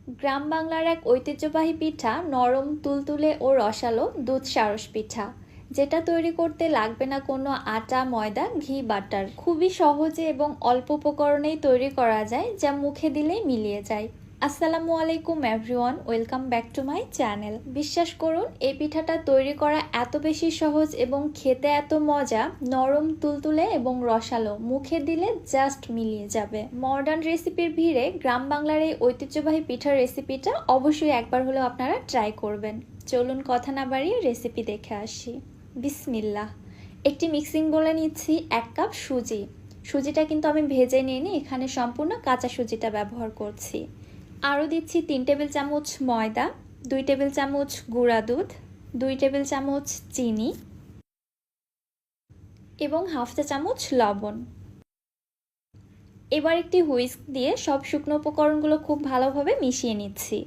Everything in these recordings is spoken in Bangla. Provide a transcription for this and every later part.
গ্রাম বাংলার এক ঐতিহ্যবাহী পিঠা নরম তুলতুলে ও রসালো দুধ সারস পিঠা, যেটা তৈরি করতে লাগবে না কোনো আটা ময়দা ঘি বাটার। খুবই সহজে এবং অল্প উপকরণেই তৈরি করা যায়, যা মুখে দিলেই মিলিয়ে যায়। আসসালামু আলাইকুম everyone, welcome back to my channel. বিশ্বাস করুন, এই পিঠাটা তৈরি করা এত বেশি সহজ এবং খেতে এত মজা, নরম তুলতুলে এবং রসালো, মুখে দিলে জাস্ট মিলিয়ে যাবে। মডার্ন রেসিপির ভিড়ে গ্রাম বাংলার এই ঐতিহ্যবাহী পিঠার রেসিপিটা অবশ্যই একবার হলেও আপনারা ট্রাই করবেন। চলুন কথা না বাড়িয়ে রেসিপি দেখে আসি। বিসমিল্লাহ। একটি মিক্সিং বলে নিচ্ছি 1 কাপ সুজি। সুজিটা কিন্তু আমি ভেজে নিইনি, এখানে সম্পূর্ণ কাঁচা সুজিটা ব্যবহার করছি। আরও দিচ্ছি 3 টেবিল চামচ ময়দা, 2 টেবিল চামচ গুঁড়া দুধ, 2 টেবিল চামচ চিনি এবং হাফ চা চামচ লবণ। এবার একটি হুইস্ক দিয়ে সব শুকনো উপকরণগুলো খুব ভালোভাবে মিশিয়ে নিচ্ছি।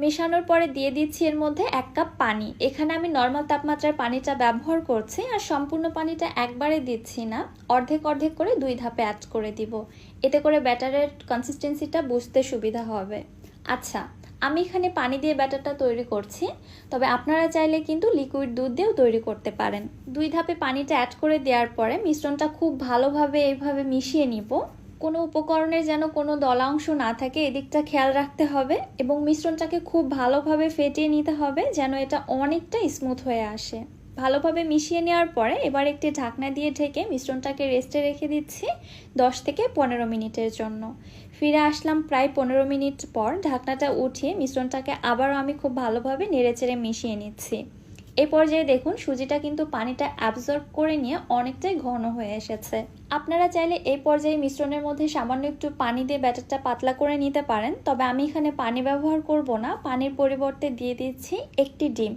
মেশানোর পরে দিয়ে দিচ্ছি এর মধ্যে 1 কাপ পানি। এখানে আমি নর্মাল তাপমাত্রার পানিটা ব্যবহার করছি, আর সম্পূর্ণ পানিটা একবারে দিচ্ছি না, অর্ধেক অর্ধেক করে 2 ধাপে অ্যাড করে দিব। এতে করে ব্যাটারের কনসিস্টেন্সিটা বুঝতে সুবিধা হবে। আচ্ছা, আমি এখানে পানি দিয়ে ব্যাটারটা তৈরি করছি, তবে আপনারা চাইলে কিন্তু লিকুইড দুধ দিয়েও তৈরি করতে পারেন। 2 ধাপে পানিটা অ্যাড করে দেওয়ার পরে মিশ্রণটা খুব ভালোভাবে এইভাবে মিশিয়ে নিব। কোনো উপকরণের যেন কোনো দলা অংশ না থাকে, এদিকটা খেয়াল রাখতে হবে, এবং মিশ্রণটাকে খুব ভালোভাবে ফেটিয়ে নিতে হবে যেন এটা অনেকটা স্মুথ হয়ে আসে। ভালোভাবে মিশিয়ে নেওয়ার পরে এবার একটি ঢাকনা দিয়ে ঢেকে মিশ্রণটাকে রেস্টে রেখে দিচ্ছি 10 থেকে 15 মিনিটের জন্য। ফিরে আসলাম প্রায় 15 মিনিট পর। ঢাকনাটা উঠিয়ে মিশ্রণটাকে আবারও আমি খুব ভালোভাবে নেড়েচেড়ে মিশিয়ে নিচ্ছি। এই পর্যায়ে দেখুন সুজিটা কিন্তু পানিটা অ্যাবজর্ব করে নিয়ে অনেকটাই ঘন হয়ে এসেছে। আপনারা চাইলে এই পর্যায়ে মিশ্রণের মধ্যে সামান্য একটু পানি দিয়ে ব্যাটারটা পাতলা করে নিতে পারেন, তবে আমি এখানে পানি ব্যবহার করব না। পানির পরিবর্তে দিয়ে দিচ্ছি একটি ডিম।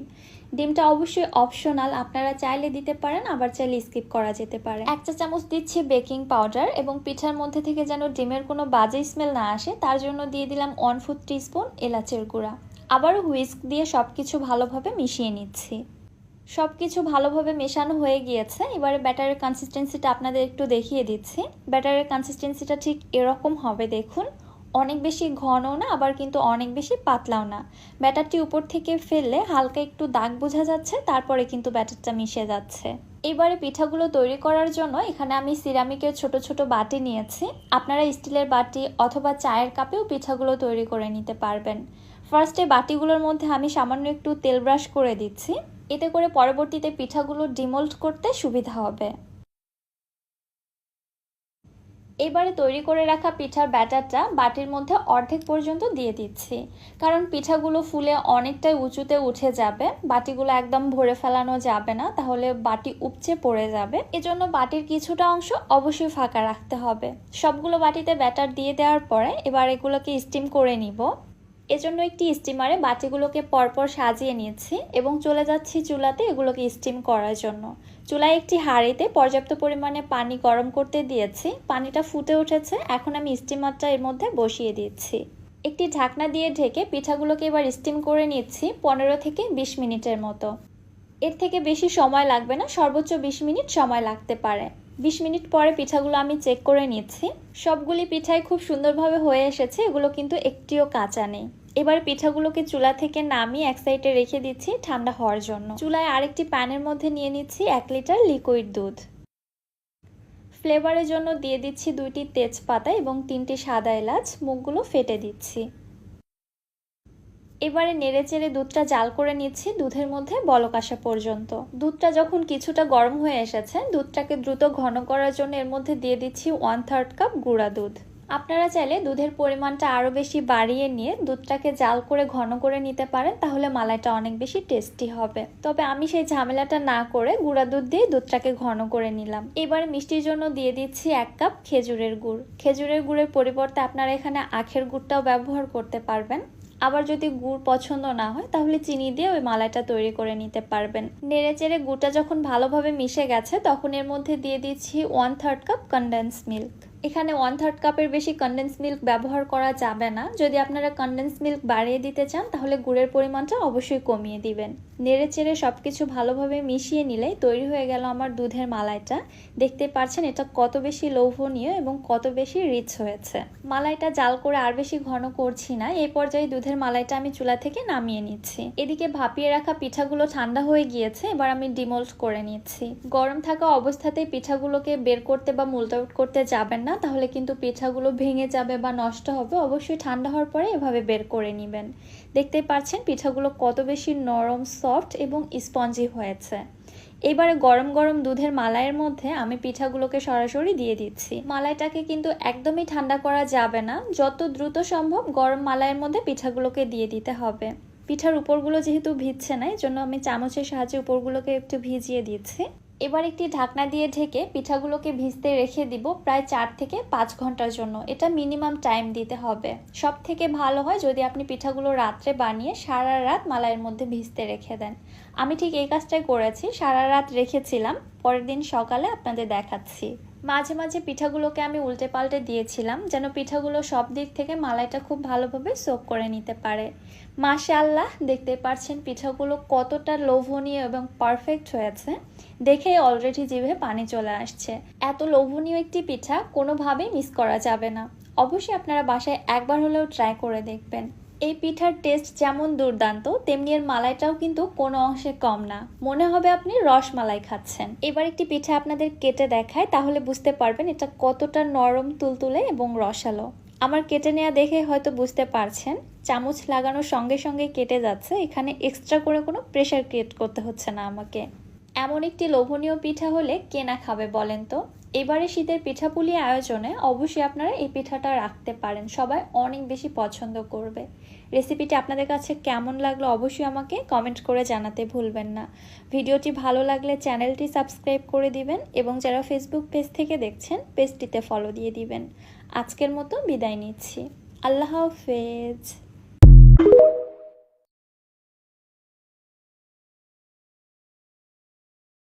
ডিমটা অবশ্যই অপশনাল, আপনারা চাইলে দিতে পারেন, আবার চাইলে স্কিপ করা যেতে পারে। 1 চা চামচ দিচ্ছি বেকিং পাউডার, এবং পিঠার মধ্যে থেকে যেন ডিমের কোনো বাজে স্মেল না আসে তার জন্য দিয়ে দিলাম 1/4 টিস্পুন এলাচের গুঁড়া। আবারও হুইস্ক দিয়ে সবকিছু ভালোভাবে মিশিয়ে নিচ্ছি। সবকিছু ভালোভাবে মেশানো হয়ে গিয়েছে। এবারে ব্যাটারের কনসিস্টেন্সিটা আপনাদের একটু দেখিয়ে দিচ্ছি। ব্যাটারের কনসিস্টেন্সিটা ঠিক এরকম হবে, দেখুন। অনেক বেশি ঘনও না, আবার কিন্তু অনেক বেশি পাতলাও না। ব্যাটারটি উপর থেকে ফেললে হালকা একটু দাগ বোঝা যাচ্ছে, তারপরে কিন্তু ব্যাটারটা মিশে যাচ্ছে। এবারে পিঠাগুলো তৈরি করার জন্য এখানে আমি সিরামিকের ছোট ছোট বাটি নিয়েছি। আপনারা স্টিলের বাটি অথবা চায়ের কাপেও পিঠাগুলো তৈরি করে নিতে পারবেন। ফার্স্টে বাটিগুলোর মধ্যে আমি সামান্য একটু তেল ব্রাশ করে দিচ্ছি, এতে করে পরবর্তীতে পিঠাগুলো ডিমোল্ড করতে সুবিধা হবে। এবারে তৈরি করে রাখা পিঠার ব্যাটারটা বাটির মধ্যে অর্ধেক পর্যন্ত দিয়ে দিচ্ছি, কারণ পিঠাগুলো ফুলে অনেকটাই উঁচুতে উঠে যাবে। বাটিগুলো একদম ভরে ফেলানো যাবে না, তাহলে বাটি উপচে পড়ে যাবে। এজন্য বাটির কিছুটা অংশ অবশ্যই ফাঁকা রাখতে হবে। সবগুলো বাটিতে ব্যাটার দিয়ে দেওয়ার পরে এবার এগুলোকে স্টিম করে নিব। এজন্য একটি স্টিমারে বাটিগুলোকে পরপর সাজিয়ে নিচ্ছি এবং চলে যাচ্ছি চুলাতে এগুলোকে স্টিম করার জন্য। চুলায় একটি হাঁড়িতে পর্যাপ্ত পরিমাণে পানি গরম করতে দিয়েছি। পানিটা ফুটে উঠেছে, এখন আমি স্টিমারটা এর মধ্যে বসিয়ে দিচ্ছি। একটি ঢাকনা দিয়ে ঢেকে পিঠাগুলোকে এবার স্টিম করে নিচ্ছি 15 থেকে 20 মিনিটের মতো। এর থেকে বেশি সময় লাগবে না, সর্বোচ্চ 20 মিনিট সময় লাগতে পারে। 20 মিনিট পরে পিঠাগুলো আমি চেক করে নিচ্ছি। সবগুলি পিঠাই খুব সুন্দরভাবে হয়ে এসেছে, এগুলো কিন্তু একটিও কাঁচা নেই। এবার পিঠাগুলোকে চুলা থেকে নামিয়ে এক সাইডে রেখে দিচ্ছি ঠান্ডা হওয়ার জন্য। চুলায় আরেকটি প্যানের মধ্যে নিয়ে নিচ্ছি 1 লিটার লিকুইড দুধ। ফ্লেভারের জন্য দিয়ে দিচ্ছি 2টি তেজপাতা এবং 3টি সাদা এলাচ, মুখগুলো ফেটে দিচ্ছি। এবারে নেড়েচেড়ে দুধটা জাল করে নিচ্ছি দুধের মধ্যে বলক আসা পর্যন্ত। দুধটা যখন কিছুটা গরম হয়ে এসেছে, দুধটাকে দ্রুত ঘন করার জন্য এর মধ্যে দিয়ে দিচ্ছি 1/3 কাপ গুঁড়া দুধ। আপনারা চাইলে দুধের পরিমাণটা আরও বেশি বাড়িয়ে নিয়ে দুধটাকে জাল করে ঘন করে নিতে পারেন, তাহলে মালাইটা অনেক বেশি টেস্টি হবে। তবে আমি সেই ঝামেলাটা না করে গুঁড়া দুধ দিয়ে দুধটাকে ঘন করে নিলাম। এবারে মিষ্টির জন্য দিয়ে দিচ্ছি 1 কাপ খেজুরের গুড়। খেজুরের গুড়ের পরিবর্তে আপনারা এখানে আখের গুড়টাও ব্যবহার করতে পারবেন। আবার যদি গুড় পছন্দ না হয় তাহলে চিনি দিয়ে ওই মালাইটা তৈরি করে নিতে পারবেন। নেড়েচেড়ে গুড়টা যখন ভালোভাবে মিশে গেছে তখন এর মধ্যে দিয়ে দিচ্ছি 1/3 কাপ কনডেন্স মিল্ক। এখানে 1/3 কাপের বেশি কনডেন্স মিল্ক ব্যবহার করা যাবে না। যদি আপনারা কনডেন্স মিল্ক বাড়িয়ে দিতে চান তাহলে গুড়ের পরিমাণটা অবশ্যই কমিয়ে দিবেন। নেড়ে চেড়ে সব কিছু ভালোভাবে মিশিয়ে নিলেই তৈরি হয়ে গেল আমার দুধের মালাইটা। দেখতে পাচ্ছেন এটা কত বেশি লোভনীয় এবং কত বেশি রিচ হয়েছে। মালাইটা জাল করে আর বেশি ঘন করছি না। এই পর্যায়ে দুধের মালাইটা আমি চুলা থেকে নামিয়ে নিচ্ছি। এদিকে ভাপিয়ে রাখা পিঠাগুলো ঠান্ডা হয়ে গিয়েছে, এবার আমি ডিমোল্ড করে নিচ্ছি। গরম থাকা অবস্থাতেই পিঠাগুলোকে বের করতে বা মোল্ড আউট করতে যাবেন না, তাহলে কিন্তু পিঠাগুলো ভেঙে যাবে বা নষ্ট হবে। অবশ্যই ঠান্ডা হওয়ার পরে এভাবে বের করে নেবেন। দেখতেই পাচ্ছেন পিঠাগুলো কত বেশি নরম, সফট এবং স্পঞ্জি হয়েছে। এবারে গরম গরম দুধের মালাইয়ের মধ্যে আমি পিঠাগুলোকে সরাসরি দিয়ে দিচ্ছি। মালাইটাকে কিন্তু একদমই ঠান্ডা করা যাবে না, যত দ্রুত সম্ভব গরম মালাইয়ের মধ্যে পিঠাগুলোকে দিয়ে দিতে হবে। পিঠার উপরগুলো যেহেতু ভিজছে না, এই জন্য আমি চামচের সাহায্যে উপরগুলোকে একটু ভিজিয়ে দিচ্ছি। এবার একটি ঢাকনা দিয়ে ঢেকে পিঠাগুলোকে ভিজতে রেখে দিব প্রায় 4 থেকে 5 ঘন্টার জন্য। এটা মিনিমাম টাইম দিতে হবে। সব থেকে ভালো হয় যদি আপনি পিঠাগুলো রাত্রে বানিয়ে সারা রাত মালাইয়ের মধ্যে ভিজতে রেখে দেন। আমি ঠিক এই কাজটাই করেছি, সারা রাত রেখেছিলাম, পরের দিন সকালে আপনাদের দেখাচ্ছি। মাঝে মাঝে পিঠাগুলোকে আমি উল্টে পাল্টে দিয়েছিলাম যেন পিঠাগুলো সব দিক থেকে মালাইটা খুব ভালোভাবে সোক করে নিতে পারে। মাশাআল্লাহ, দেখতে পাচ্ছেন পিঠাগুলো কতটা লোভনীয় এবং পারফেক্ট হয়েছে। দেখেই অলরেডি জিভে পানি চলে আসছে। এত লোভনীয় একটি পিঠা কোনোভাবেই মিস করা যাবে না। অবশ্যই আপনারা বাসায় একবার হলেও ট্রাই করে দেখবেন। এই পিঠার টেস্ট যেমন দুর্দান্ত, তেমনি এর মালাইটাও কিন্তু কোনো অংশে কম না। মনে হবে আপনি রসমালাই খাচ্ছেন। এবার একটি পিঠা আপনাদের কেটে দেখায়, তাহলে বুঝতে পারবেন এটা কতটা নরম, তুলতুলে এবং রসালো। আমার কেটে নেওয়া দেখে হয়তো বুঝতে পারছেন, চামচ লাগানোর সঙ্গে সঙ্গে কেটে যাচ্ছে। এখানে এক্সট্রা করে কোনো প্রেশার ক্রিয়েট করতে হচ্ছে না আমাকে। এমন একটি লোভনীয় পিঠা হলে কে না খাবে বলেন তো। এবারে শীতের পিঠাপুলি আয়োজনে অবশ্যই আপনারা এই পিঠাটা রাখতে পারেন, সবাই অনেক বেশি পছন্দ করবে। রেসিপিটি আপনাদের কাছে কেমন লাগলো অবশ্যই আমাকে কমেন্ট করে জানাতে ভুলবেন না। ভিডিওটি ভালো লাগলে চ্যানেলটি সাবস্ক্রাইব করে দিবেন এবং যারা ফেসবুক পেজ থেকে দেখছেন পেজটিতে ফলো দিয়ে দিবেন। আজকের মতো বিদায় নিচ্ছি। আল্লাহ হাফেজ।